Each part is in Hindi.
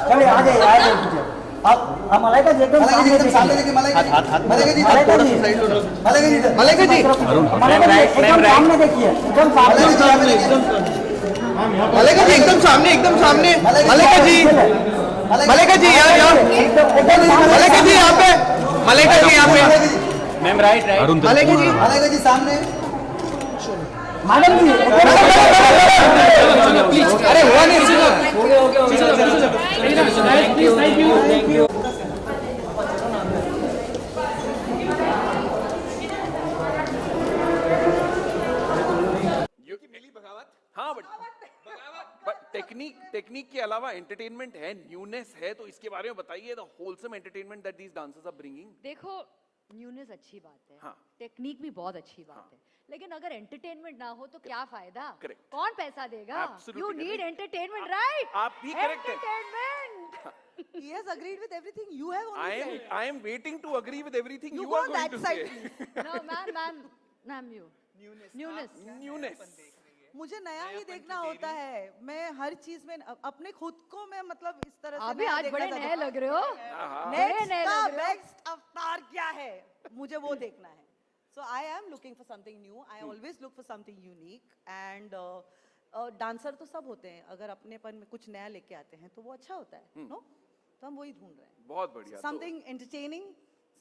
चलिए आ जाइए आ जाइए पीछे। आप मलाइका जी एकदम सामने देखिए। मलाइका जी मलाइका जी मलाइका जी एकदम सामने देखिए, एकदम सामने मलाइका जी एकदम सामने मलाइका जी यहाँ मलाइका जी यहाँ पे मैम राइट मलाइका जी सामने मैडम जी अरे हुआ नहीं थैंक यू। मिली बगावत। हाँ बट टेक्निक के अलावा एंटरटेनमेंट है, न्यूनेस है, तो इसके बारे में बताइए। The wholesome entertainment that these dancers are bringing. देखो न्यूनेस अच्छी बात है, हाँ। टेक्निक भी बहुत अच्छी बात है, लेकिन अगर एंटरटेनमेंट ना हो तो क्या फायदा? Correct. कौन पैसा देगा? Absolutely you need correct. Entertainment, right? आप भी correct हैं। Entertainment. He has agreed with everything you have only said. I am waiting to agree with everything You you go are on going that to side, say. please. No, ma'am, you. Newness. Newness. मुझे नया ही देखना होता है। मैं हर चीज में अपने खुद को मैं मतलब इस तरह से अभी नया आज देखना बड़े चाहती नए हूँ। लग रहे हो। Next बड़े नए का लग रहे हो। बेस्ट अवतार क्या है, मुझे वो देखना है। So I am looking for something new. I always look for something unique. And dancer तो सब होते हैं, अगर अपनेपन में कुछ नया लेके आते हैं तो वो अच्छा होता है, नो? तो हम वही ढूंढ रहे हैं। बहुत बढ़िया। Something entertaining,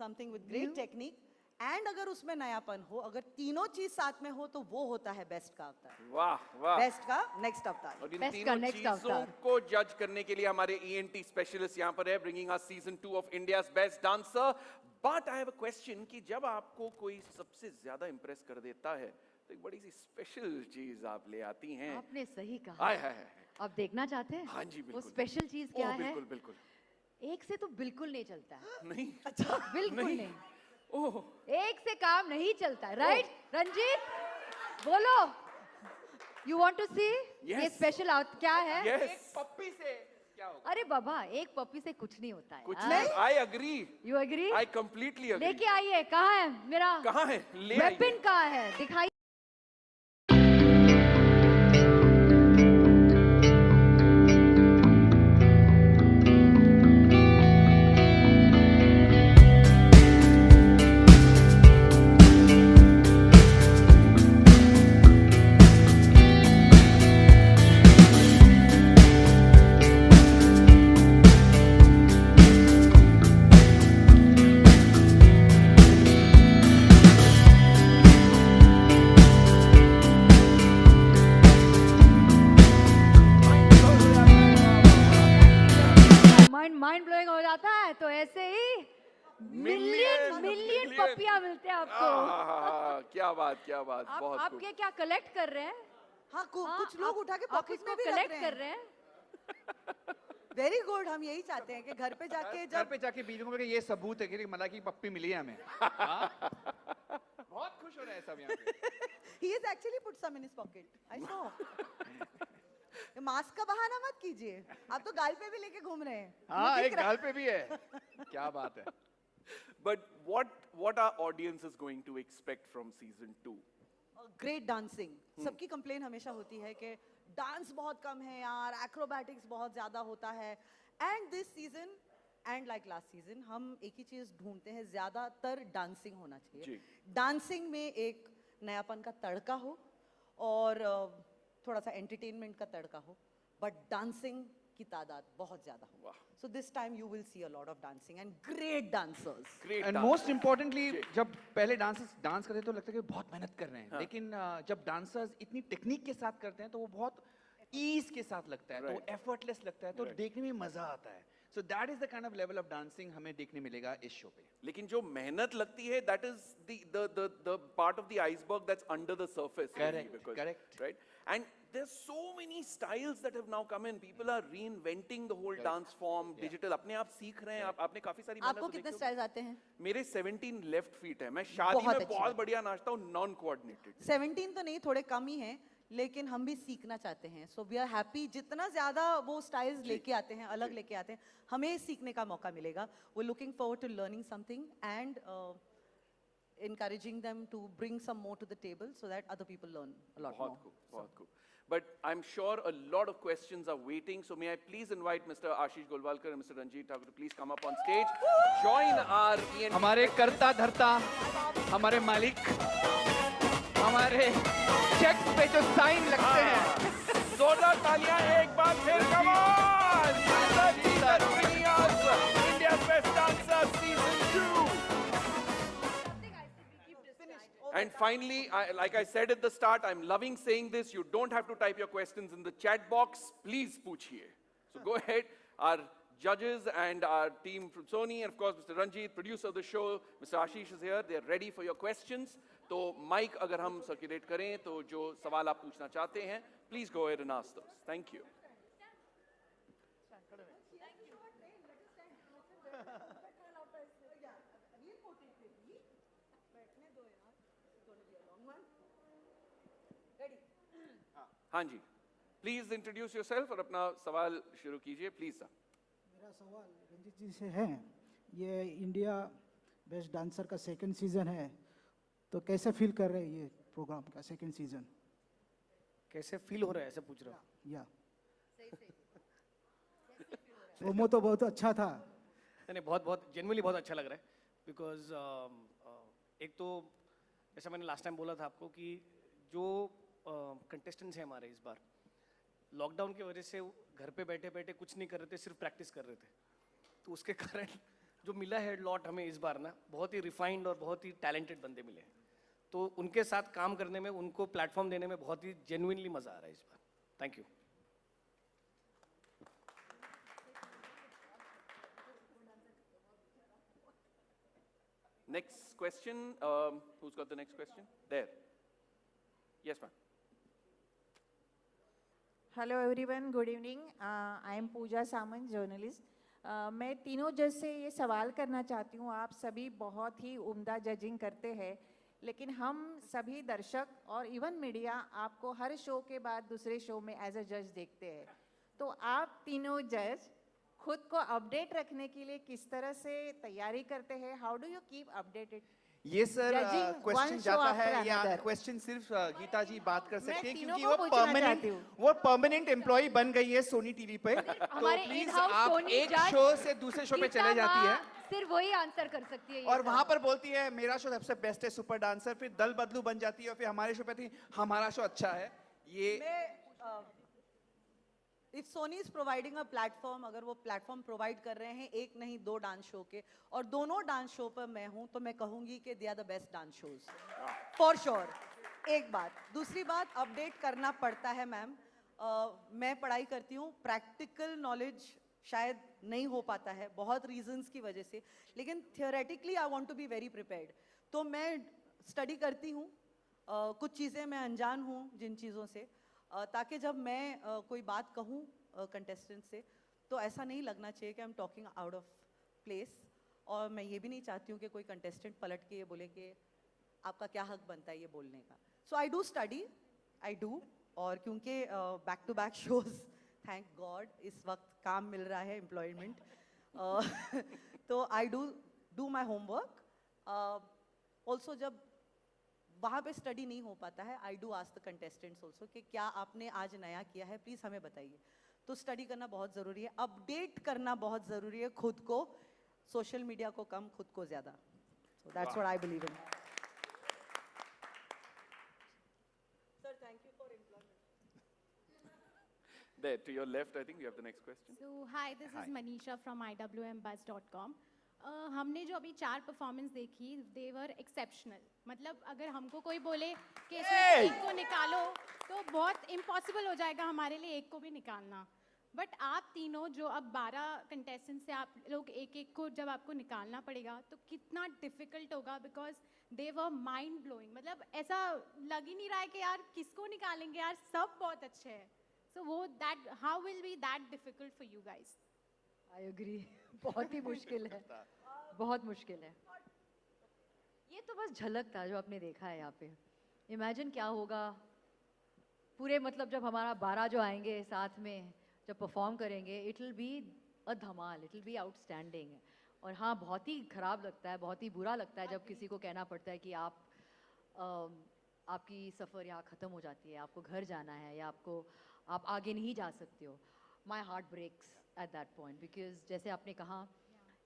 something with great technique. And अगर उसमें नयापन हो, अगर तीनों चीज साथ में हो तो वो होता है बेस्ट का अवतार। वाह वाह। बेस्ट का नेक्स्ट अवतार। और इन Best तीनों का next चीजों अवतार। को जज करने के लिए हमारे ENT स्पेशलिस्ट यहाँ पर है, bringing us season 2 of India's best dancer. But I have a question कि जब आपको कोई सबसे ज्यादा इंप्रेस कर देता है तो एक बड़ी सी स्पेशल चीज आप ले आती हैं। आपने सही कहा। हाय हाय हाय। अब देखना चाहते हैं? हाँ जी, वो बिल्कुल। स्पेशल चीज क्या है? बिल्कुल बिल्कुल। एक से तो बिल्कुल नहीं चलता है। नहीं अच्छा बिल्कुल नहीं। नहीं। ओह एक से काम नहीं चलता है, राइट? रंजीत बोलो। यू वांट टू सी ये Yes. स्पेशल क्या है? यस। पप्पी से क्या होगा? अरे बाबा, एक पपी से कुछ नहीं होता है। कुछ नहीं। I agree. You agree? I completely agree. लेके आइए, कहाँ है मेरा कहाँ है? ले आइए। वेपन? कहाँ है? दिखाइए। माइंड ब्लोइंग हो जाता है तो ऐसे ही मिलियन पपियां मिलते हैं आपको। क्या बात। आप बहुत खूब। आपके क्या कलेक्ट कर रहे हैं? हाँ, कुछ लोग उठा के आप पॉकेट उसको में भी कलेक्ट रख कर रहे रहे हैं। हैं। Very good. हम यही चाहते हैं कि घर पे जाके घर जब पे जाके बीजों को ये सबूत है कि मला की पप्पी मिली है हमें। हाँ? बहुत खुश हो रहे हैं सब यहाँ पे। he has actually put some in his pocket. I saw. Mask का बहाना मत कीजिए, आप तो गाल पे भी लेके घूम रहे हैं। हाँ, मुझे एक दिख रहा- गाल पे भी है। क्या बात है। But what our audience is going to expect from season 2? Great dancing. सबकी कंप्लेन हमेशा होती है कि डांस बहुत कम है यार, एक्रोबैटिक्स बहुत ज्यादा होता है। And this season and like last season हम एक ही चीज ढूंढते हैं, ज्यादातर डांसिंग होना चाहिए। डांसिंग में एक नयापन का तड़का हो और थोड़ा सा एंटरटेनमेंट का तड़का हो, बट डांसिंग की तादाद बहुत ज्यादा हो। So this time you will see a lot of dancing and great dancers. Great and dance. Most importantly जब पहले डांसर्स डांस करते हैं तो लगता है कि बहुत मेहनत कर रहे हैं, लेकिन जब डांसर्स इतनी टेक्निक के साथ करते हैं तो वो बहुत ईज के साथ लगता है, तो Right. एफर्टलेस लगता है, तो देखने में मजा आता है। So that is the kind of level of dancing हमें देखने मिलेगा इस शो पे। लेकिन जो मेहनत लगती है, that is the part of the iceberg that's under the surface. Correct, Because, correct. Right? And there's so many styles that have now come in. People are reinventing the whole dance form, digital. अपने आप सीख रहे हैं। आपने काफी सारी मेहनत आपको तो कितने देखी स्टाइल्स आते हैं? होगी। मेरे 17 लेफ्ट फीट है। मैं शादी बहुत में अच्छी बहुत बात। बढ़िया नाचता हूँ, नॉन कोऑर्डिनेटेड। 17 तो नहीं, थोड़े कम ही हैं, लेकिन हम भी सीखना चाहते हैं। सो वी आर हैप्पी जितना ज्यादा वो स्टाइल्स लेके आते हैं, अलग लेके आते हैं, हमें सीखने का मौका मिलेगा। We looking forward to learning something and encouraging them to bring some more to the table so that other people learn a lot more. बहुत खूब। But I'm sure a lot of questions are waiting. So may I please invite Mr. Ashish Golwalkar and Mr. Ranjit Thakur to please come up on stage. Join our ENT. हमारे करता धरता, हमारे मालिक, हमारे चेक्स पे जो साइन लगते हैं, जोरदार तालियां एक बार फिर. Come on! Ranjit are bringing us India's Best Dancer Season 2. And finally, like I said at the start, I'm loving saying this. You don't have to type your questions in the chat box. Please पूछिए. So go ahead. Our judges and our team from Sony, and of course Mr. Ranjit, producer of the show, Mr. Ashish is here. They're ready for your questions. तो mic अगर हम circulate करें, तो जो सवाल आप पूछना चाहते हैं, please go ahead and ask those. Thank you. हाँ जी, प्लीज इंट्रोड्यूस योरसेल्फ और अपना सवाल शुरू कीजिए, प्लीज सर. मेरा सवाल रंजीत जी से है. ये इंडिया बेस्ट डांसर का सेकंड सीजन है, तो कैसे फील कर रहे हैं ये प्रोग्राम का सेकंड सीजन? कैसे फील हो रहा है ऐसे पूछ रहा हूँ. या प्रोमो तो बहुत अच्छा था. नहीं, बहुत बहुत जेन्युइनली बहुत अच्छा लग रहा है. बिकॉज एक तो जैसा मैंने लास्ट टाइम बोला था आपको कि जो कंटेस्टेंट्स हैं हमारे इस बार लॉकडाउन की वजह से घर पे बैठे बैठे कुछ नहीं कर रहे थे, सिर्फ प्रैक्टिस कर रहे थे. तो उसके कारण जो मिला है लॉट हमें इस बार ना, बहुत ही रिफाइंड और बहुत ही टैलेंटेड बंदे मिले हैं. तो उनके साथ काम करने में, उनको प्लेटफॉर्म देने में बहुत ही जेन्युइनली मज़ा आ रहा है इस बार. Thank you. Next question. Who's got the next question? There. Yes, ma'am. Hello everyone, good evening. I am Pooja Samant, journalist. मैं तीनों जज से ये सवाल करना चाहती हूँ. आप सभी बहुत ही उम्दा जजिंग करते हैं, लेकिन हम सभी दर्शक और इवन मीडिया आपको हर शो के बाद दूसरे शो में एज अ जज देखते हैं. तो आप तीनों जज खुद को अपडेट रखने के लिए किस तरह से तैयारी करते हैं? How do you keep updated? ये sir Judging question one show जाता after है या another. क्वेश्चन सिर्फ गीता जी बात कर सकती है तीनों क्योंकि को वो पूछना चाहती हूँ. वो परमानेंट एम्प्लॉय बन गई है सोनी टीवी पे. तो हमारे प्लीज in-house आप सोनी एक judge शो से दूसरे शो पे गीता चले जाती है माँ सिर्फ वही आंसर कर सकती है ये और सब. वहां पर बोलती है मेरा शो सबसे बेस्ट है सुपर डांसर, फिर दल बदलू बन जाती है और फिर हमारे शो पे थी हमारा शो अच्छा है. ये if Soni is providing a platform, अगर वो प्लेटफॉर्म प्रोवाइड कर रहे हैं एक नहीं दो डांस शो के, और दोनों डांस शो पर मैं हूं, तो मैं कहूंगी कि they are the best dance shows for sure. एक बात. दूसरी बात, अपडेट करना पड़ता है मैम. मैं पढ़ाई करती हूँ, प्रैक्टिकल नॉलेज शायद नहीं हो पाता है बहुत रीजंस की वजह से, लेकिन theoretically I want to be very prepared. तो मैं स्टडी करती हूँ. कुछ चीज़ें मैं अनजान हूँ जिन चीज़ों से, ताकि जब मैं कोई बात कहूँ कंटेस्टेंट से तो ऐसा नहीं लगना चाहिए कि I am talking out of place. और मैं ये भी नहीं चाहती हूँ कि कोई कंटेस्टेंट पलट के ये बोले कि आपका क्या हक बनता है ये बोलने का. So I do study, I do. और क्योंकि back to back shows, thank God इस वक्त काम मिल रहा है, एम्प्लॉयमेंट, तो I do my homework. Also जब वहाँ पे स्टडी नहीं हो पाता है, I do ask the contestants also कि क्या आपने आज नया किया है, प्लीज़ हमें बताइए. तो स्टडी करना बहुत ज़रूरी है, अपडेट करना बहुत ज़रूरी है खुद को. सोशल मीडिया को कम, खुद को ज़्यादा. So that's what I believe in. Sir thank you for employment. There, to your left, I think you have the next question. So, hi, this is Manisha from iwmbuzz.com. हमने जो अभी 4 परफॉर्मेंस देखी, दे वर एक्सेप्शनल. मतलब अगर हमको कोई बोले कि इसमें से एक को निकालो तो बहुत इम्पॉसिबल हो जाएगा हमारे लिए एक को भी निकालना. बट आप तीनों जो अब 12 कंटेस्टेंट से आप लोग एक एक को जब आपको निकालना पड़ेगा तो कितना डिफिकल्ट होगा, because they were mind blowing. मतलब ऐसा लग ही नहीं रहा है कि यार किसको निकालेंगे, यार सब बहुत अच्छे हैं. सो वो that how will be that difficult for you guys? I agree. बहुत ही मुश्किल है, बहुत मुश्किल है. ये तो बस झलक था जो आपने देखा है यहाँ पे. इमेजिन क्या होगा पूरे, मतलब जब हमारा 12 जो आएंगे साथ में जब परफॉर्म करेंगे, it will be a Dhamaal, it will be outstanding. और हाँ, बहुत ही ख़राब लगता है, बहुत ही बुरा लगता है जब किसी को कहना पड़ता है कि आप आपकी सफ़र यहाँ ख़त्म हो जाती है, आपको घर जाना है या आप आगे नहीं जा सकते हो, my heart breaks at that point because जैसे आपने कहा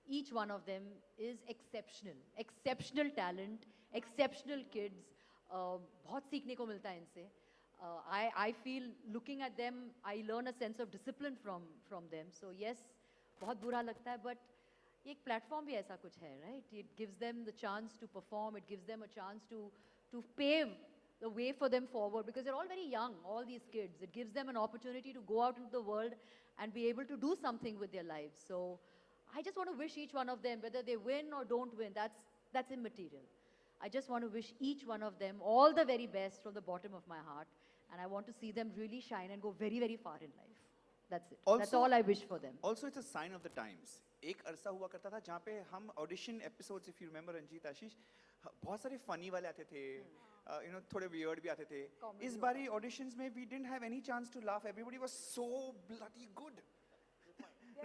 each one of them is exceptional talent, exceptional kids. बहुत सीखने को मिलता है इनसे. I feel looking at them, I learn a sense of discipline from them. So yes, बहुत बुरा लगता है, but ये एक platform भी ऐसा कुछ है, right? It gives them the chance to perform. It gives them a chance to pave the way for them forward because they're all very young, all these kids. It gives them an opportunity to go out into the world and be able to do something with their lives. So I just want to wish each one of them, whether they win or don't win, that's immaterial. I just want to wish each one of them all the very best from the bottom of my heart, and I want to see them really shine and go very, very far in life. That's it. That's all I wish for them. Also, it's a sign of the times. एक अरसा हुआ करता था जहाँ पे हम audition episodes, if you remember Ranjit, Ashish, बहुत सारे फनी वाले आते थे, you know, थोड़े वियर्ड भी आते थे. इस बारी ऑडिशंस में we didn't have any chance to laugh. Everybody was so bloody good.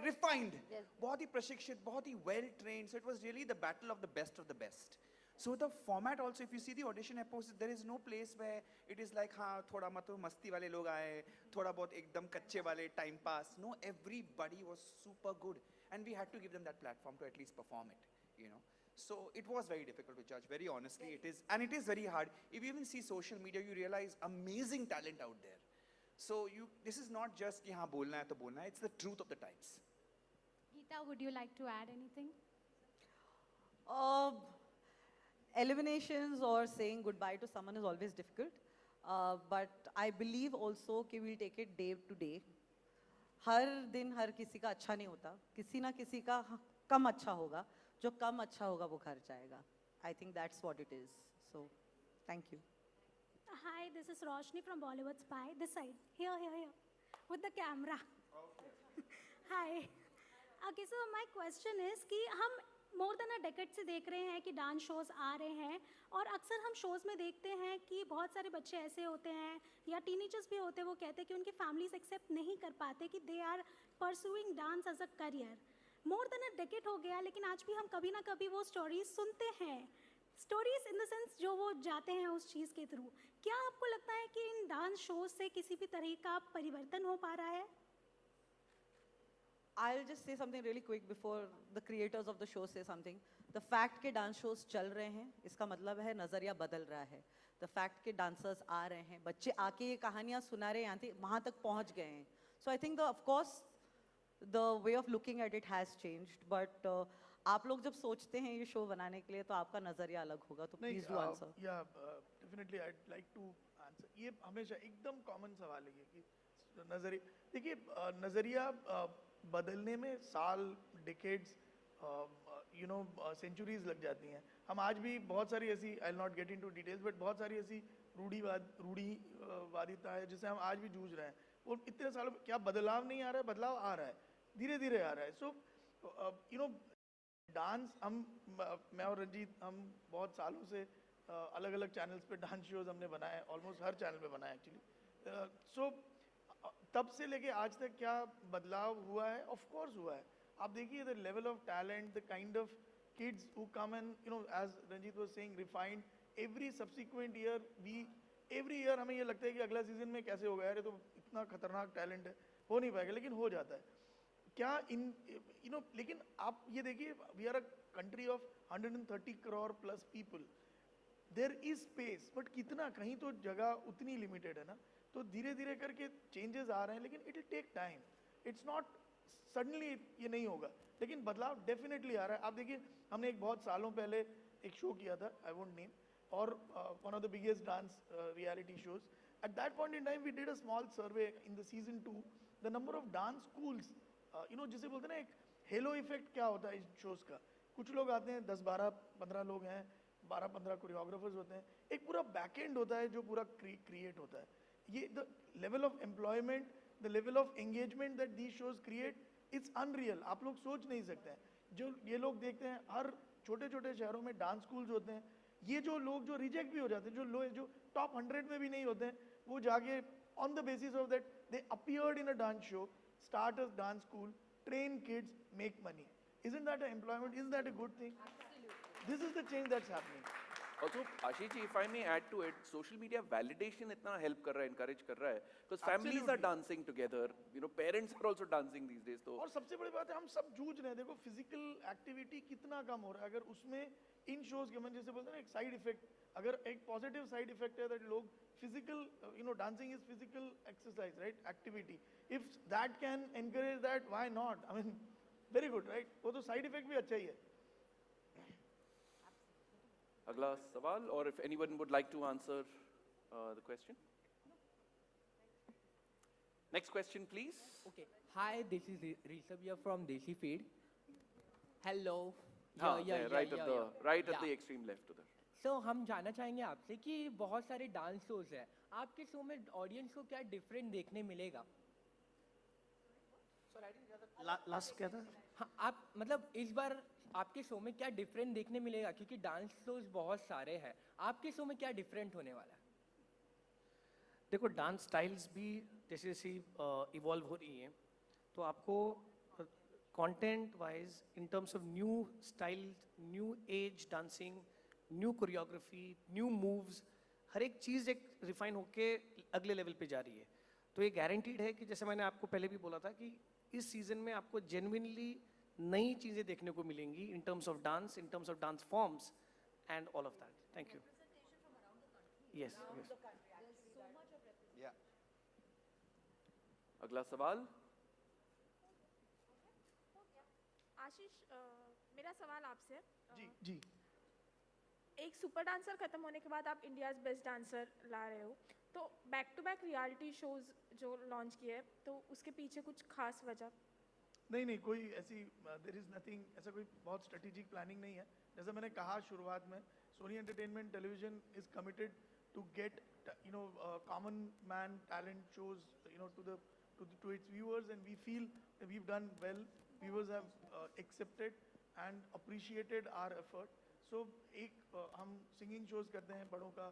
Refined, बहुत ही प्रशिक्षित, बहुत ही well trained. So it was really the battle of the best of the best. So the format also, if you see the audition episodes, there is no place where it is like हाँ थोड़ा मतलब मस्ती वाले लोग आए, थोड़ा बहुत एकदम कच्चे वाले time pass. No, everybody was super good, and we had to give them that platform to at least perform it, you know. So it was very difficult to judge. Very honestly, it is, and it is very hard. If you even see social media, you realize amazing talent out there. So this is not just कि हाँ बोलना है तो बोलना है. It's the truth of the times. Geeta, would you like to add anything? Eliminations or saying goodbye to someone is always difficult. But I believe also कि we'll take it day to day. हर दिन हर किसी का अच्छा नहीं होता. किसी ना किसी का कम अच्छा होगा. जो कम अच्छा होगा वो घर जाएगा. I think that's what it is. So, thank you. Hi, this is Roshni from Bollywood Spy. This side, here, with the camera. Okay. Hi. Okay, so my question is कि हम more than a decade से देख रहे हैं कि डांस शोज आ रहे हैं और अक्सर हम शोज में देखते हैं कि बहुत सारे बच्चे ऐसे होते हैं या टीनेजर्स भी होते हैं, वो कहते हैं कि उनकी फैमिलीज एक्सेप्ट नहीं कर पाते कि they are pursuing dance as a career. More than a decade हो गया, लेकिन आज भी हम कभी ना कभी वो स्टोरीज सुनते हैं. स्टोरीज इन द सेंस जो वो जाते हैं उस चीज़ के थ्रू. क्या आपको लगता है कि इन डांस शोज से किसी भी तरह का परिवर्तन हो पा रहा है? I'll just say something really quick before the creators of the show say something. The fact कि dance shows चल रहे हैं, इसका मतलब है नज़रिया बदल रहा है. The fact कि dancers आ रहे हैं, बच्चे आके ये कहानियाँ सुना रहे हैं, वहाँ तक पहुँच गए हैं. So I think of course the way of looking at it has changed. But आप लोग जब सोचते हैं ये शो बनाने के लिए तो आपका नज़रिया अलग होगा. तो please do answer. Yeah, definitely I'd like to answer. ये हमेशा एकदम common सवाल है कि नज़रिया, देखिए नज़रिया बदलने में साल, डिकेड्स, यू नो सेंचुरीज लग जाती हैं. हम आज भी बहुत सारी ऐसी, I will not get into details, but बहुत सारी ऐसी रूढ़ीवादिता है जिससे हम आज भी जूझ रहे हैं. वो इतने सालों में क्या बदलाव नहीं आ रहा है? बदलाव आ रहा है, धीरे धीरे आ रहा है. सो यू नो डांस, मैं और रंजीत हम बहुत सालों से अलग अलग चैनल्स पे डांस शोज हमने बनाए, ऑलमोस्ट हर चैनल पे बनाए एक्चुअली. सो तब से लेके आज तक क्या बदलाव हुआ है? ऑफ कोर्स हुआ है. आप देखिए the level of talent, the kind of kids who come and you know as Ranjit was saying refined every subsequent year. Every year हमें ये लगता है कि अगला सीजन में कैसे होगा यार, ये तो इतना खतरनाक टैलेंट है, हो नहीं पाएगा, लेकिन हो जाता है. क्या इन यू नो, लेकिन आप ये देखिए we are a country of 130 crore plus people. There is space, but कितना, कहीं तो जगह उतनी लिमिटेड है ना. तो धीरे धीरे करके चेंजेस आ रहे हैं, लेकिन it will take time. It's not suddenly ये नहीं होगा, लेकिन बदलाव डेफिनेटली आ रहा है. आप देखिए हमने एक बहुत सालों पहले एक शो किया था, आई वोंट नेम, और one of the biggest dance reality shows. At that point in time we did a small survey in the season 2, the number of dance schools, you know जिसे बोलते हैं ना एक हेलो इफेक्ट क्या होता है इस शोज का. कुछ लोग आते हैं, 10, 12, 15 लोग हैं, 12, 15 कोरियोग्राफर्स होते हैं, एक पूरा बैक एंड होता है जो पूरा क्रिएट होता है. ये the level of employment, the level of engagement that these shows create, it's unreal. आप लोग सोच नहीं सकते हैं. जो ये लोग देखते हैं हर छोटे छोटे शहरों में डांस स्कूल्स होते हैं. ये जो लोग जो रिजेक्ट भी हो जाते हैं, जो टॉप 100 में भी नहीं होते हैं, वो जाके on the basis of that they appeared in a dance show, start a dance school, train kids, make money. Isn't that an employment? Isn't that a good thing? This is the change that's happening. Also, Ashish ji, if I may add to it, social media validation इतना help कर रहा है, encourage कर रहा है, because families are dancing together, you know, parents are also dancing these days. तो और सबसे बड़ी बात है हम सब जूझ रहे हैं, देखो फिजिकल एक्टिविटी कितना कम हो रहा है, अगर उसमें इन शोज के मन जैसे बोलते हैं ना एक साइड इफेक्ट, अगर एक पॉजिटिव साइड इफेक्ट है दैट लोग physical, you know, dancing is physical exercise, right, activity, if that can encourage that, why not, I mean very good, right, वो तो साइड इफेक्ट भी अच्छा ही है. अगला सवाल, or if anyone would like to answer the question. Next question, please. Okay. Hi, this is Rishabh here from Desi Feed. Hello. Right at the extreme left उधर. So हम जानना चाहेंगे आपसे कि बहुत सारे डांस शोज हैं, आपके शो में ऑडियंस को क्या डिफरेंट देखने मिलेगा? लास्ट क्या था? हाँ, आप मतलब इस बार आपके शो में क्या डिफरेंट देखने मिलेगा, क्योंकि डांस शोज बहुत सारे हैं, आपके शो में क्या डिफरेंट होने वाला है? देखो, डांस स्टाइल्स भी जैसे जैसे इवॉल्व हो रही हैं, तो आपको content wise in terms of new style, new age dancing, new choreography, new moves, हर एक चीज़ एक रिफाइन होके अगले लेवल पे जा रही है. तो ये गारंटीड है कि जैसे मैंने आपको पहले भी बोला था कि इस सीजन में आपको जेन्युइनली नई चीज़ें देखने को मिलेंगी इन terms of dance, in terms of dance forms and all of that. Thank you. Yes. अगला सवाल. आशीष, मेरा सवाल आपसे. जी. एक सुपर डांसर खत्म होने के बाद आप इंडियाज बेस्ट डांसर ला रहे हो, तो back to back reality shows जो लॉन्च किए, तो उसके पीछे कुछ खास वजह? नहीं, कोई ऐसी देयर इज नथिंग, ऐसा कोई बहुत स्ट्रेटेजिक प्लानिंग नहीं है. जैसे मैंने कहा शुरुआत में, Sony Entertainment Television is committed to get, you know, common man talent shows, you know, to its viewers, and we feel that we've done well. Viewers have accepted and appreciated our effort. So एक हम सिंगिंग शोज करते हैं, बड़ों का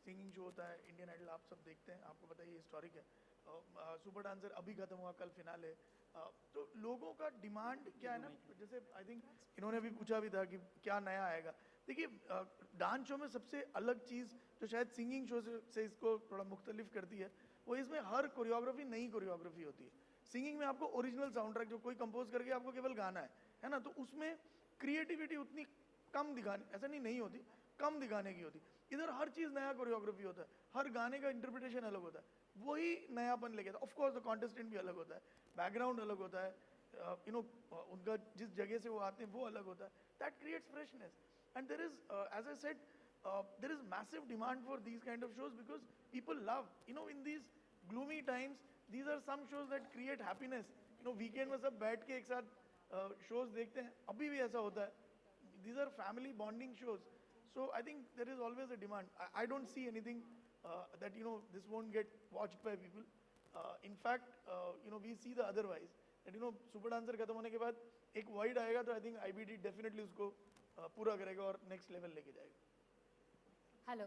सिंगिंग शो होता है, इंडियन आइडल आप सब देखते हैं, आपको पता है ये हिस्टोरिक है. सुपर डांसर अभी खत्म हुआ, कल फिनाले. तो लोगों का डिमांड क्या है ना, जैसे आई थिंक इन्होंने भी पूछा भी था कि क्या नया आएगा. देखिए, डांस शो में सबसे अलग चीज़ जो शायद सिंगिंग शो से इसको थोड़ा मुख्तलिफ करती है, वो इसमें हर कोरियोग्राफी नई कोरियोग्राफी होती है. सिंगिंग में आपको ओरिजिनल साउंड ट्रैक जो कोई कंपोज करके आपको केवल गाना है ना, तो उसमें क्रिएटिविटी उतनी कम दिखाने, ऐसा नहीं होती, कम दिखाने की होती. इधर हर चीज़ नया कोरियोग्राफी होता है, हर गाने का इंटरप्रिटेशन अलग होता है, वही नयापन लेके आता है. ऑफकोर्स द कॉन्टेस्टेंट भी अलग होता है, बैकग्राउंड अलग होता है, यू नो, उनका जिस जगह से वो आते हैं वो अलग होता है. That creates freshness, and there is, as I said, there is massive demand for these kind of shows because people love, you know, in these gloomy times, these are some shows that create happiness. You know, weekend में सब बैठ के एक साथ shows देखते हैं, अभी भी ऐसा होता है. These are family bonding shows. So I think there is always a demand. I don't see anything that, you know, this won't get watched by people. In fact, you know, we see the otherwise. That, you know, super dancer खत्म होने के बाद एक void आएगा, तो I think IBD definitely उसको पूरा करेगा और next level लेके जाएगा. Hello,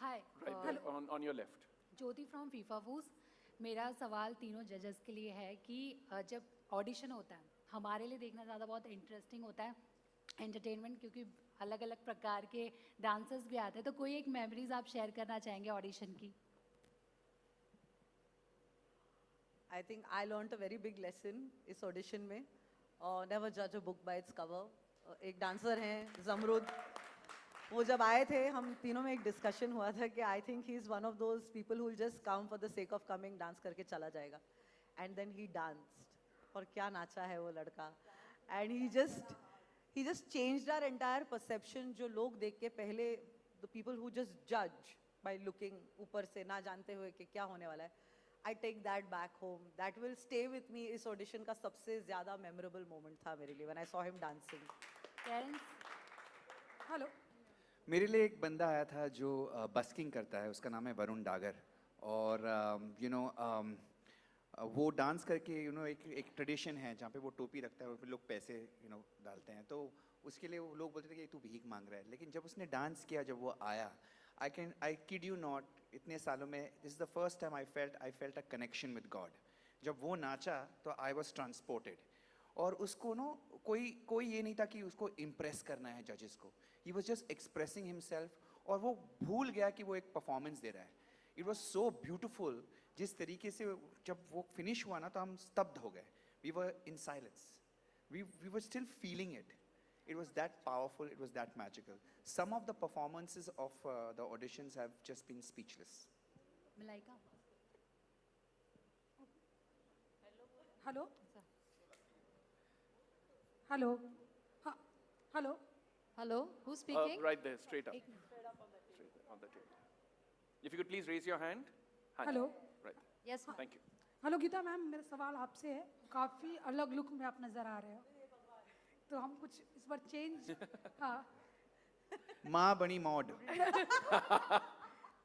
hi. Right on your left. Jyoti from फीफा फूज. मेरा सवाल तीनों जजेस के लिए है कि जब ऑडिशन होता है, हमारे लिए देखना ज़्यादा बहुत इंटरेस्टिंग होता है, एंटरटेनमेंट, क्योंकि अलग अलग प्रकार के डांसर्स भी आते हैं, तो कोई एक मेमोरीज आप शेयर करना चाहेंगे ऑडिशन की? I think I learned a very big lesson इस ऑडिशन में. Never judge a book by its cover. एक डांसर हैं जमरुद, वो जब आए थे, हम तीनों में एक डिस्कशन हुआ था कि I think he is one of those people who will just come for the sake of coming, dance करके चला जाएगा. एंड देन ही डांस्ड, और क्या नाचा है वो लड़का. And he just changed our entire perception. जो लोग देख के पहले, द पीपल हु जस्ट जज बाय लुकिंग ऊपर से, ना जानते हुए कि क्या होने वाला है, I take that back home. That will stay with me. इस ऑडिशन का सबसे ज़्यादा मेमोरेबल मोमेंट था मेरे लिए when I saw him dancing. Hello, मेरे लिए एक बंदा आया था जो बस्किंग करता है, उसका नाम है वरुण डागर. और यू नो, वो डांस करके, यू नो, एक ट्रेडिशन है जहाँ पे वो टोपी रखता है और फिर लोग पैसे, यू नो, डालते हैं. तो उसके लिए वो लोग बोलते थे कि तू भीख मांग रहा है. लेकिन जब उसने डांस किया, जब वो आया, आई किड यू नॉट, इतने सालों में this is the first time I felt a connection with God. जब वो नाचा तो आई वॉज ट्रांसपोर्टेड. और उसको कोई ये नहीं था कि उसको इम्प्रेस करना है जजेस को. He was just expressing himself, और वो भूल गया कि वो एक परफॉर्मेंस दे रहा है. It was so beautiful. जिस तरीके से जब वो फिनिश हुआ ना, तो हम स्तब्ध हो गए. We were in silence. we were still feeling it. It was that powerful, it was that magical. Some of the performances of the auditions have just been speechless. Malaika. Hello. Hello. Hello. Hello. Who's speaking? Right there, straight up. Straight up on the table. If you could please raise your hand. Hello. Right. Yes. Thank you. Hello Geeta ma'am, मेरा सवाल आपसे है. काफ़ी अलग लुक में आप नज़र आ रहे हो, तो हम कुछ इस बार चेंज. हाँ. माँ बनी मॉड.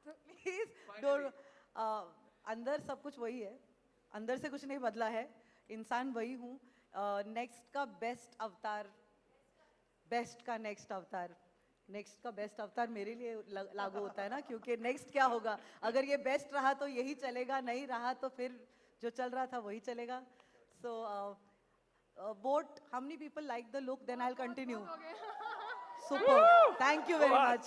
Please don't. अंदर सब कुछ वही है, अंदर से कुछ नहीं बदला है. इंसान वही हूँ. नेक्स्ट का बेस्ट अवतार, बेस्ट का नेक्स्ट अवतार, नेक्स्ट का बेस्ट अवतार मेरे लिए लागू होता है ना, क्योंकि नेक्स्ट क्या होगा. अगर ये बेस्ट रहा तो यही चलेगा, नहीं रहा तो फिर जो चल रहा था वही चलेगा. So vote, how many people like the look, then I will continue. Super, thank you very much.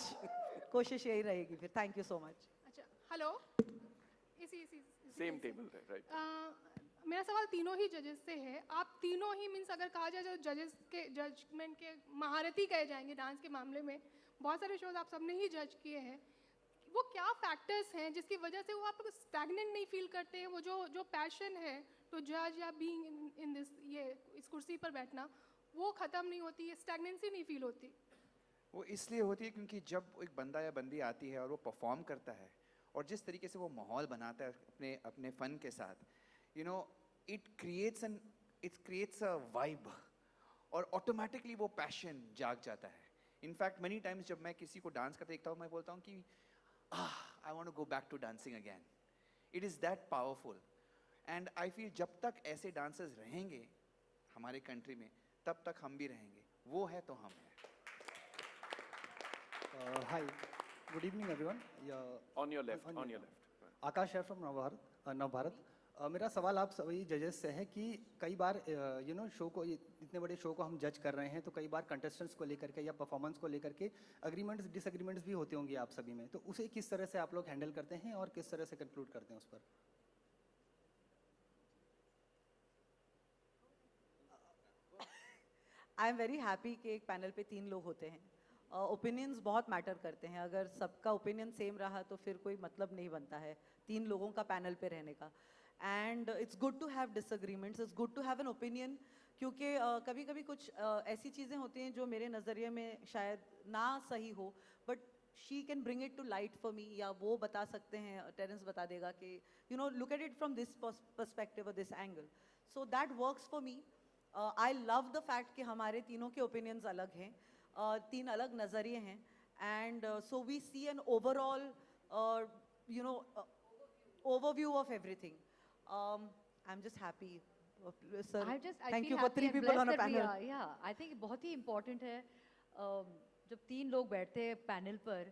कोशिश यही रहेगी फिर. Thank you so much. अच्छा, हेलो. इसी सेम टेबल पे, राइट. मेरा सवाल तीनों ही जजेस से है. आप तीनों ही मीन्स अगर कहा जाए जो जजेस के जजमेंट के महारथी कहे जाएंगे डांस के मामले में, बहुत सारे शोज आप सबने ही जज किए हैं. वो क्या फैक्टर्स हैं जिसकी वजह से वो आप लोग स्टैग्नेंट नहीं फील करते हैं? वो जो पैशन है टू जज या बीइंग इन दिस, ये इस कुर्सी पर बैठना, वो ख़त्म नहीं होती, ये स्टैग्नेंसी नहीं फील होती? वो इसलिए होती है क्योंकि जब एक बंदा या बंदी आती है और वो परफॉर्म करता है, और जिस तरीके से वो माहौल बनाता है अपने फ़न के साथ, you know, it creates a vibe, और ऑटोमेटिकली वो पैशन जाग जाता है. इनफैक्ट many times जब मैं किसी को डांस करते देखता हूँ, मैं बोलता हूँ कि I want to go back to dancing again. It is that powerful. And I feel जब तक ऐसे डांसर्स रहेंगे हमारे कंट्री में, तब तक हम भी रहेंगे. वो है तो हम हैं. Hi, good evening everyone. On your left. आकाश है from नवभारत. मेरा सवाल आप सभी जजेस से है कि कई बार शो को, इतने बड़े शो को हम जज कर रहे हैं, तो कई बार कंटेस्टेंट्स को लेकर के या परफॉर्मेंस को लेकर के अग्रीमेंट्स डिसएग्रीमेंट्स भी होते होंगे आप सभी में, तो उसे किस तरह से आप लोग हैंडल करते हैं और किस तरह से कंक्लूड करते हैं उस पर? आई एम वेरी हैप्पी कि एक पैनल पे 3 लोग होते हैं. ओपिनियंस बहुत मैटर करते हैं. अगर सबका ओपिनियन सेम रहा तो फिर कोई मतलब नहीं बनता है 3 लोगों का पैनल पे रहने का. And it's good to have disagreements, it's good to have an opinion, क्योंकि कभी कभी कुछ ऐसी चीज़ें होती हैं जो मेरे नज़रिए में शायद ना सही हो, but she can bring it to light for me, या वो बता सकते हैं, टेरेंस बता देगा कि look at it from this perspective और this angle. So that works for me. I love the fact कि हमारे तीनों के ओपिनियंस अलग हैं, 3 अलग नज़रिए हैं, and so we see an overall overview of everything. I'm just happy. Sir, thank you for 3 people on a panel. Yeah, I think बहुत ही important है. जब 3 लोग बैठते हैं पैनल पर,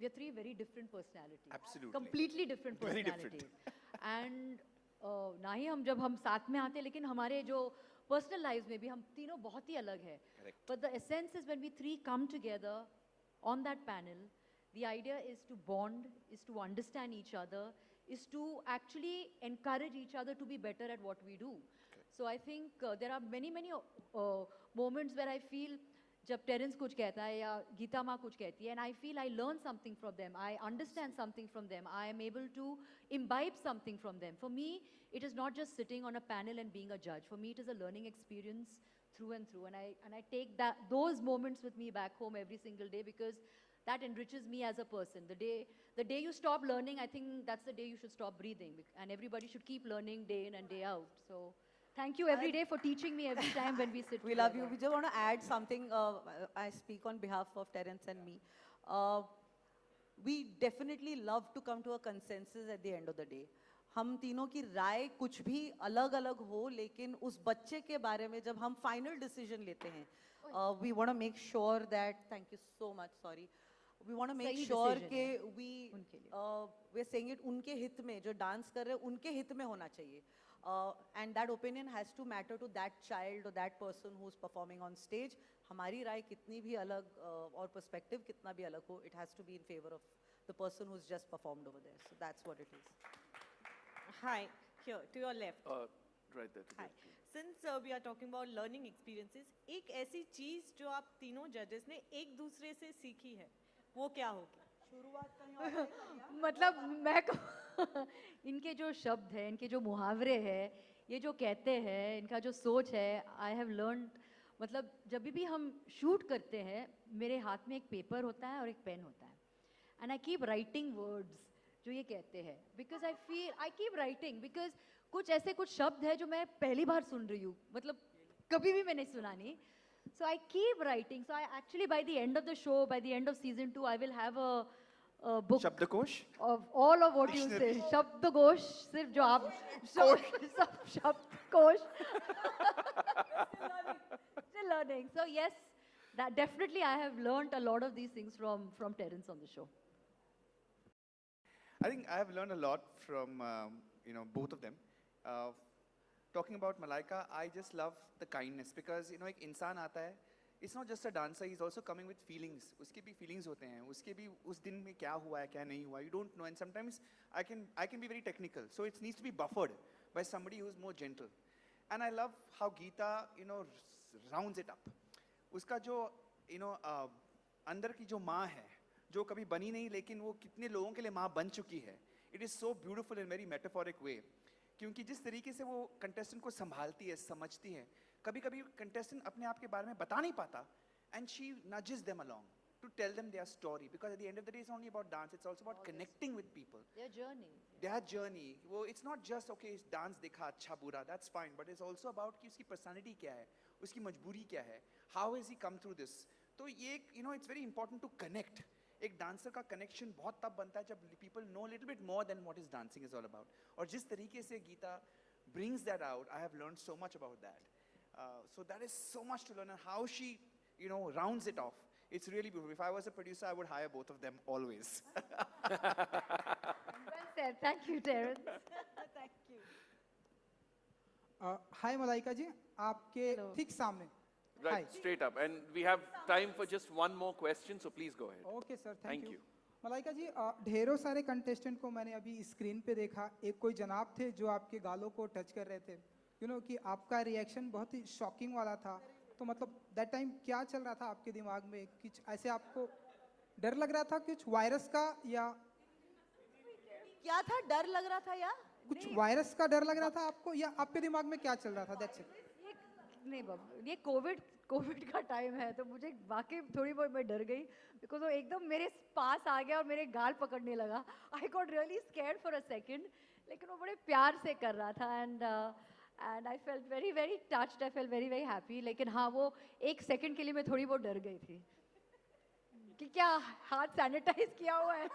we are 3 very different personalities. Absolutely. Completely different personalities. And ना ही जब हम साथ में आते हैं, लेकिन हमारे जो पर्सनल लाइफ में भी हम तीनों बहुत ही अलग है. But the essence is when we 3 come together on that panel, the idea is to bond, is to understand each other, is to actually encourage each other to be better at what we do. So I think there are many moments where I feel जब टेरेंस कुछ कहता है या गीता माँ कुछ कहती है, and I feel I learn something from them, I understand something from them, I am able to imbibe something from them. For me, it is not just sitting on a panel and being a judge. For me, it is a learning experience through and through, and I take those moments with me back home every single day, because that enriches me as a person. The day you stop learning, I think that's the day you should stop breathing, and everybody should keep learning day in and day out. So thank you every day for teaching me every time when we sit We love you. We just want to add something. I speak on behalf of Terence and me. We definitely love to come to a consensus at the end of the day. हम तीनों की राय कुछ भी अलग अलग हो, लेकिन उस बच्चे के बारे में जब हम फाइनल डिसीजन लेते हैं, we want to make sure that, thank you so much, sorry, we want to make sure कि we are saying it उनके हित में, जो डांस कर रहे हैं उनके हित में होना चाहिए. and that opinion has to matter to that child or that person who's performing on stage. हमारी राय कितनी भी अलग और perspective कितना भी अलग हो, it has to be in favor of the person who's just performed over there. So that's what it is. Hi, here to your left. Right there. Hi. Since we are talking about learning experiences, एक ऐसी चीज जो आप तीनों जजेस ने एक दूसरे से सीखी है, वो क्या होगी? शुरुआत कहीं मतलब मैं इनके जो शब्द हैं, इनके जो मुहावरे हैं, ये जो कहते हैं, इनका जो सोच है, आई हैव लर्न, मतलब जब भी हम शूट करते हैं, मेरे हाथ में एक पेपर होता है और एक पेन होता है, and I keep writing words जो ये कहते हैं, because I feel I keep writing, because कुछ ऐसे कुछ शब्द है जो मैं पहली बार सुन रही हूँ, मतलब कभी भी मैंने सुना नहीं. So I keep writing. So I actually, by the end of the show, by the end of season 2, I will have a book शब्दकोश of all of what you say. शब्दकोश सिर्फ जो आप शब्दकोश. Still learning. So yes, that definitely I have learned a lot of these things from Terrence on the show. I think I have learned a lot from both of them. Talking about Malaika, I just love the kindness because एक इंसान आता है, it's not just a dancer, he's also coming with feelings. उसके भी feelings होते हैं, उसके भी उस दिन में क्या हुआ है, क्या नहीं हुआ, you don't know, and sometimes I can be very technical, so it needs to be buffered by somebody who's more gentle. And I love how Geeta rounds it up. उसका जो अंदर की जो माँ है, जो कभी बनी नहीं लेकिन वो कितने लोगों के लिए माँ बन चुकी है. It is so beautiful in very metaphoric way. क्योंकि जिस तरीके से वो कंटेस्टेंट को संभालती है, समझती है, कभी-कभी कंटेस्टेंट अपने आप के बारे में बता नहीं पाता, and she nudges them along to tell them their story, because at the end of the day it's not only about dance, it's also about connecting with people. Their journey. Their journey. वो it's not just okay dance देखा अच्छा बुरा, that's fine, but it's also about कि उसकी personality क्या है, उसकी मजबूरी क्या है, how has he come through this. तो ये it's very important to connect. एक डांसर का कनेक्शन बहुत तब बनता है जब people know a little bit more than what his dancing is all about. और जिस तरीके से Gita brings that out, I have learned so much about that. So that is so much to learn, and how she rounds it off. It's really beautiful. If I was a producer, I would hire both of them always. Well said. Thank you, Terrence. Thank you. Hi, Malaika ji. आपके ठीक सामने. Right, straight up. And we have time for just one more question, so please go ahead. Okay, sir. Thank you. Malaika जी, ढेरों सारे कंटेस्टेंट को मैंने अभी स्क्रीन पे देखा. एक कोई जनाब थे जो आपके गालों को टच कर रहे थे. कि आपका रिएक्शन बहुत ही शॉकिंग वाला था. तो मतलब दैट टाइम क्या चल रहा था आपके दिमाग में? कुछ ऐसे आपको डर लग रहा था कुछ वायरस का, या क्या था? डर लग रहा था या कुछ वायरस का डर लग रहा था आपको, या आपके दिमाग में क्या चल रहा था? That's it. नहीं बाबा, ये कोविड का टाइम है, तो मुझे वाकई थोड़ी बहुत मैं डर गई, बिकॉज वो एकदम मेरे पास आ गया और मेरे गाल पकड़ने लगा. I got really scared for a second, लेकिन वो बड़े प्यार से कर रहा था, and I felt very very touched, I felt very very happy. लेकिन हाँ, वो एक सेकंड के लिए मैं थोड़ी बहुत डर गई थी कि क्या हाथ सैनिटाइज किया हुआ है.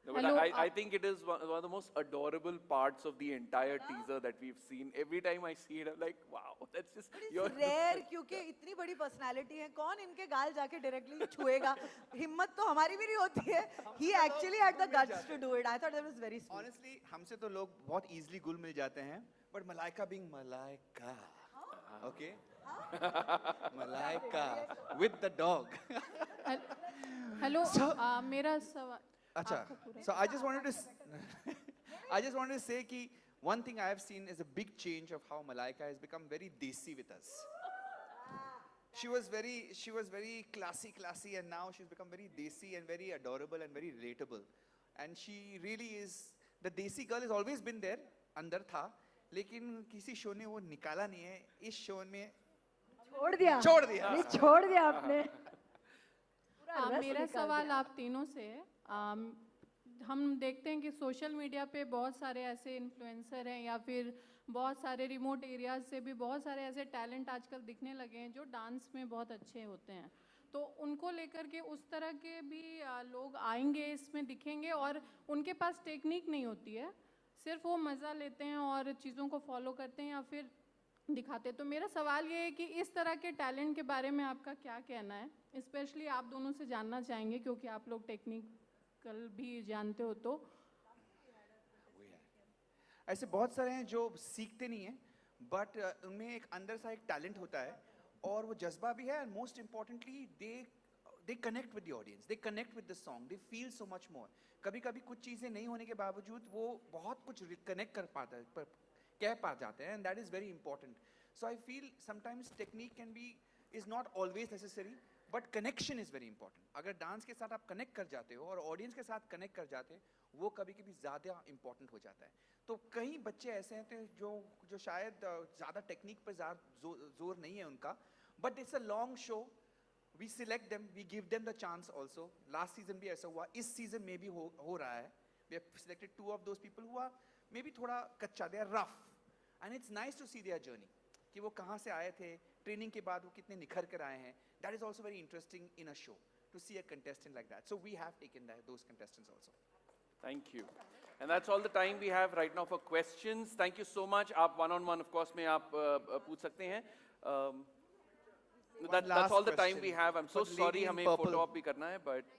No, but I think it is one of the most adorable parts of the entire teaser that we've seen. Every time I see it, I'm like, wow, that's just rare, क्योंकि इतनी बड़ी पर्सनालिटी है, कौन इनके गाल जाके डायरेक्टली छुएगा? हिम्मत तो हमारी भी नहीं होती है. He actually had the guts to do it. I thought that was very sweet. Honestly, हमसे तो लोग बहुत easily गुल मिल जाते हैं, but Malaika being Malaika, okay? Malaika with the dog. Hello, मेरा सवाल. अच्छा, so I just wanted to say कि one thing I have seen is a big change of how Malaika has become very desi with us. She was very classy, and now she's become very desi and very adorable and very relatable. And she really is, the desi girl has always been there, अंदर था, लेकिन किसी शो ने वो निकाला नहीं है. इस शो में छोड़ दिया आपने. मेरा सवाल आप तीनों से है. हम देखते हैं कि सोशल मीडिया पे बहुत सारे ऐसे इन्फ्लुएंसर हैं, या फिर बहुत सारे रिमोट एरियाज से भी बहुत सारे ऐसे टैलेंट आजकल दिखने लगे हैं जो डांस में बहुत अच्छे होते हैं. तो उनको लेकर के उस तरह के भी लोग आएंगे, इसमें दिखेंगे, और उनके पास टेक्निक नहीं होती है, सिर्फ वो मज़ा लेते हैं और चीज़ों को फॉलो करते हैं या फिर दिखाते हैं. तो मेरा सवाल ये है कि इस तरह के टैलेंट के बारे में आपका क्या कहना है? स्पेशली आप दोनों से जानना चाहेंगे, क्योंकि आप लोग टेक्निकल भी जानते हो. तो ऐसे बहुत सारे हैं जो सीखते नहीं हैं, बट उनमें एक अंदर सा एक टैलेंट होता है और वो जज्बा भी है, and most importantly they connect with the audience, they connect with the song, they feel so much more. कभी कभी कुछ चीज़ें नहीं होने के बावजूद वो बहुत कुछ कनेक्ट कर पाता है, कह पा जाते हैं, and that is very important. So I feel sometimes technique can be is not always necessary, but connection is very important. अगर डांस के साथ आप कनेक्ट कर जाते हो और ऑडियंस के साथ कनेक्ट कर जाते हैं, वो कभी कभी ज़्यादा इंपॉर्टेंट हो जाता है. तो कई बच्चे ऐसे हैं जो शायद ज़्यादा टेक्निक पर जोर नहीं है उनका, but it's a long show. We select them, we give them the chance also. Last season भी ऐसा हुआ, इस सीजन में भी हो रहा है. We have selected 2 of those people who are maybe थोड़ा कच्चा, they are rough, and it's nice to see their journey, कि वो कहाँ से आए थे, ट्रेनिंग के बाद वो कितने निखर कर आए हैं. That is also very interesting in a show to see a contestant like that. So we have taken those contestants also. Thank you. And that's all the time we have right now for questions. Thank you so much. आप one-on-one, of course, में आप पूछ सकते हैं. That's all the time we have. I'm so sorry, हमें photo op भी करना है, but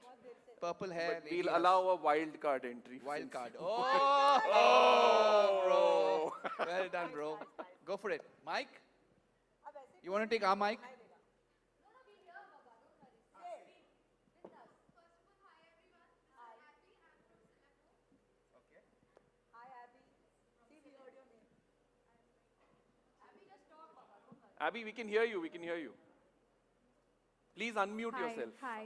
purple hair. But we'll allow a wild card entry. Wild card. Oh, bro. Well done, bro. Go for it. Mike? You want to take our mic? Abby, we can hear you. We can hear you. Please unmute yourself. Hi.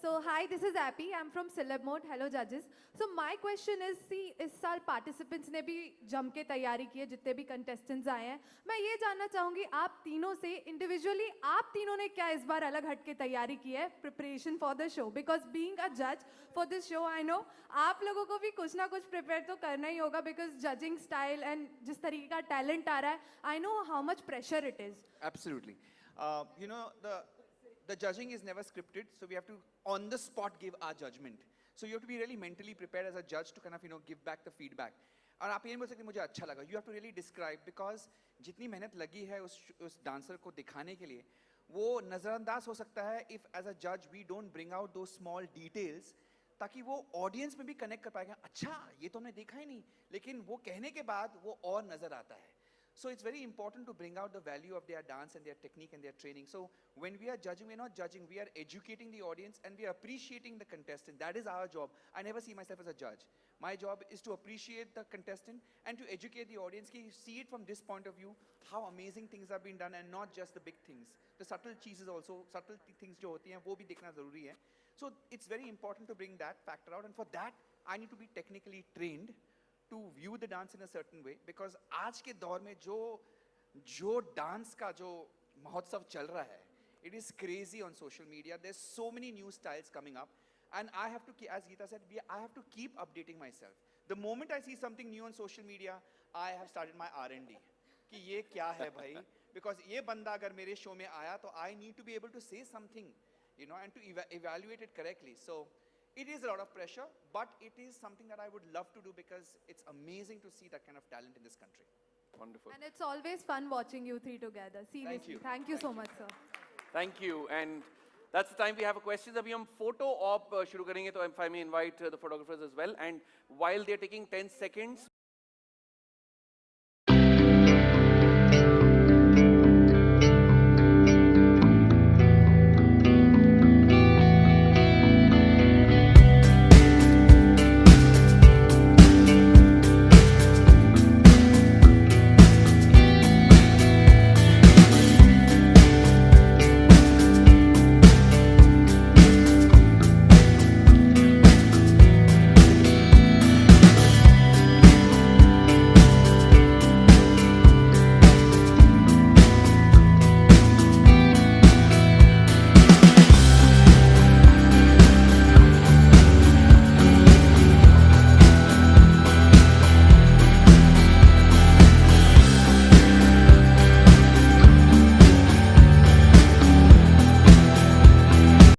So, hi, this is Abby. I'm from Celeb Mode. Hello, judges. So, my question is, see, इस साल participants ने भी जम के तैयारी की है, जितने भी contestants आए हैं. मैं ये जानना चाहूँगी, आप तीनों से individually, आप तीनों ने क्या इस बार अलग हट के तैयारी की है, preparation for the show? Because being a judge for this show, I know, आप लोगों को भी कुछ ना कुछ prepare तो करना ही होगा, because judging style and जिस तरीके का talent आ रहा है, I know how much pressure it is. Absolutely. You know, the judging is never scripted, so we have to on the spot give our judgment. So you have to be really mentally prepared as a judge to kind of give back the feedback. और आप ये बोल सकते मुझे अच्छा लगा. You have to really describe, because जितनी मेहनत लगी है उस dancer को दिखाने के लिए, वो नज़रअंदाज हो सकता है if as a judge we don't bring out those small details, ताकि वो audience में भी connect कर पाएगा. अच्छा, ये तो हमने देखा ही नहीं, लेकिन वो कहने के बाद वो और नज़र आता है. So it's very important to bring out the value of their dance and their technique and their training. So when we are judging, we're not judging, we are educating the audience and we are appreciating the contestant. That is our job. I never see myself as a judge. My job is to appreciate the contestant and to educate the audience, see it from this point of view, how amazing things have been done and not just the big things. The subtle cheeses also, subtle things जो होती हैं, वो भी देखना ज़रूरी है. So it's very important to bring that factor out, and for that, I need to be technically trained to view the dance in a certain way, because आज के दौर में जो dance का जो महोत्सव चल रहा है, it is crazy on social media. There's so many new styles coming up, and I have to, as Geeta said, I have to keep updating myself. The moment I see something new on social media, I have started my R&D. कि ये क्या है भाई? Because ये बंदा अगर मेरे show में आया, तो I need to be able to say something, and to evaluate it correctly. So it is a lot of pressure, but it is something that I would love to do, because it's amazing to see that kind of talent in this country. Wonderful. And it's always fun watching you three together. Seriously. Thank you so much, sir. Thank you. And that's the time we have a question. अभी हम photo op शुरू करेंगे, तो if I may invite the photographers as well. And while they're taking 10 seconds,